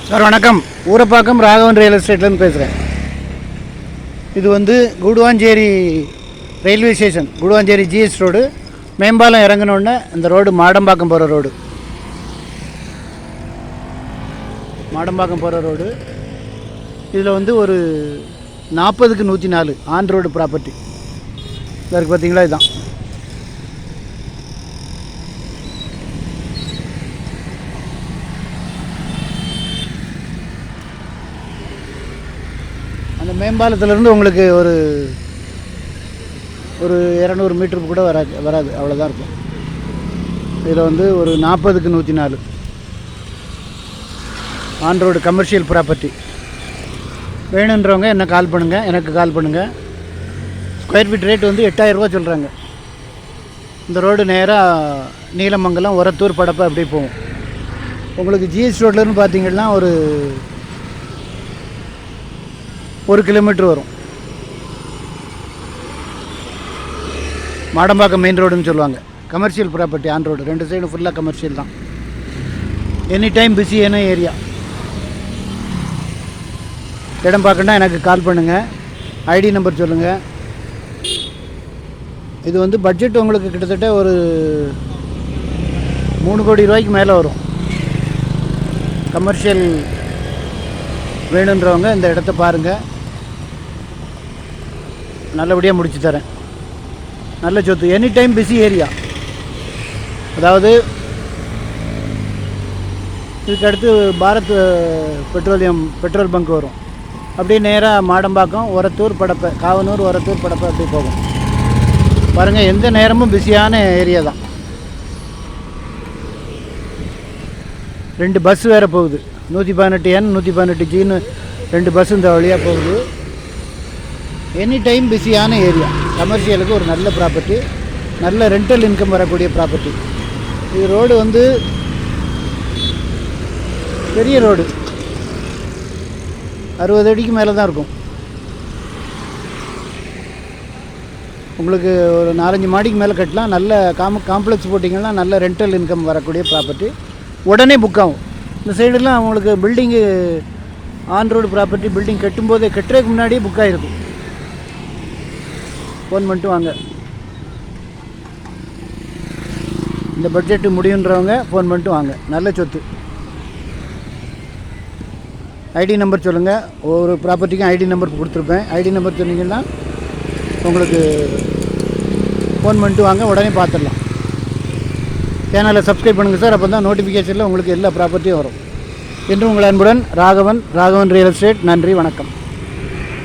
Sir வணக்கம். Urapakkam Raghavan real எஸ்டேட்லேருந்து பேசுகிறேன். இது வந்து Guduvancheri railway station, Guduvancheri GS road. மேம்பாலம் இறங்கினோடனே இந்த ரோடு மாடம்பாக்கம் போகிற ரோடு. மாடம்பாக்கம் போகிற ரோடு. இதில் வந்து ஒரு 40க்கு 104 ஆன் ரோடு ப்ராப்பர்ட்டி இருக்குது. பார்த்தீங்களா, இதுதான். அந்த மேம்பாலத்திலேருந்து உங்களுக்கு ஒரு 200 மீட்டருக்கு கூட வராது, அவ்வளோதான் இருக்கும். இதில் வந்து ஒரு 40க்கு 104 ஆன் ரோடு கமர்ஷியல் ப்ராப்பர்ட்டி. வேணுன்றவங்க என்ன கால் பண்ணுங்கள், எனக்கு கால் பண்ணுங்கள். ஸ்கொயர் ஃபீட் ரேட் வந்து 8000 ரூபா சொல்கிறாங்க. இந்த ரோடு நேராக நீலமங்கலம், ஒரத்தூர், படப்பை அப்படியே போகும். உங்களுக்கு ஜிஎஸ் ரோட்லேருந்து பார்த்தீங்கன்னா ஒரு 1 கிலோமீட்டர் வரும். மாடம்பாக்கம் மெயின் ரோடுன்னு சொல்லுவாங்க. Commercial property, on road. 2 சைடும் ஃபுல்லாக கமர்ஷியல் தான். எனி டைம் பிஸியான ஏரியா. இடம் பார்க்கணுன்னா எனக்கு கால் பண்ணுங்கள். ஐடி நம்பர் சொல்லுங்கள். இது வந்து பட்ஜெட் உங்களுக்கு கிட்டத்தட்ட ஒரு 3 கோடி ரூபாய்க்கு மேலே வரும். கமர்ஷியல் வேணுன்றவங்க இந்த இடத்த பாருங்கள். நல்லபடியாக முடிச்சு தரேன். நல்ல சொத்து. Any time busy area. அதாவது இதுக்கு அடுத்து பாரத் பெட்ரோல் பங்க் வரும். அப்படியே நேராக மாடம்பாக்கம், ஒரத்தூர், படப்பை, காவனூர், ஒரத்தூர், படப்பை அப்படி போகும். பாருங்கள், எந்த நேரமும் பிஸியான ஏரியா தான். 2 பஸ் வேறு போகுது. 118N 118Gன்னு 2 பஸ் இந்த வழியாக போகுது. எனி டைம் பிஸியான ஏரியா. கமர்ஷியலுக்கு ஒரு நல்ல ப்ராப்பர்ட்டி, நல்ல ரெண்டல் இன்கம் வரக்கூடிய ப்ராப்பர்ட்டி. இது ரோடு வந்து பெரிய ரோடு, 60 அடிக்கு மேலே தான் இருக்கும். உங்களுக்கு ஒரு 4-5 மாடிக்கு மேலே கட்டலாம். நல்ல காம்ப்ளெக்ஸ் போட்டிங்கன்னா நல்ல ரெண்டல் இன்கம் வரக்கூடிய ப்ராப்பர்ட்டி. உடனே புக் ஆகும். இந்த சைடெல்லாம் உங்களுக்கு building, on road property building கட்டும்போதே, கட்டுறதுக்கு முன்னாடியே புக் ஆகிருக்கும். ஃபோன் பண்ணிட்டு வாங்க. இந்த பட்ஜெட்டு முடியுன்றவங்க ஃபோன் பண்ணிட்டு வாங்க. நல்ல சொத்து. ஐடி நம்பர் சொல்லுங்கள். ஒவ்வொரு ப்ராப்பர்ட்டிக்கும் ஐடி நம்பர் கொடுத்துருப்பேன். ஐடி நம்பர் சொன்னீங்கன்னா உங்களுக்கு ஃபோன் பண்ணிட்டு வாங்க, உடனே பார்த்துடலாம். சேனலை சப்ஸ்கிரைப் பண்ணுங்கள் சார். அப்போ தான் நோட்டிஃபிகேஷனில் உங்களுக்கு எல்லா ப்ராப்பர்ட்டியும் வரும். என்று உங்கள் அன்புடன் ராகவன் ரியல் எஸ்டேட். நன்றி, வணக்கம்.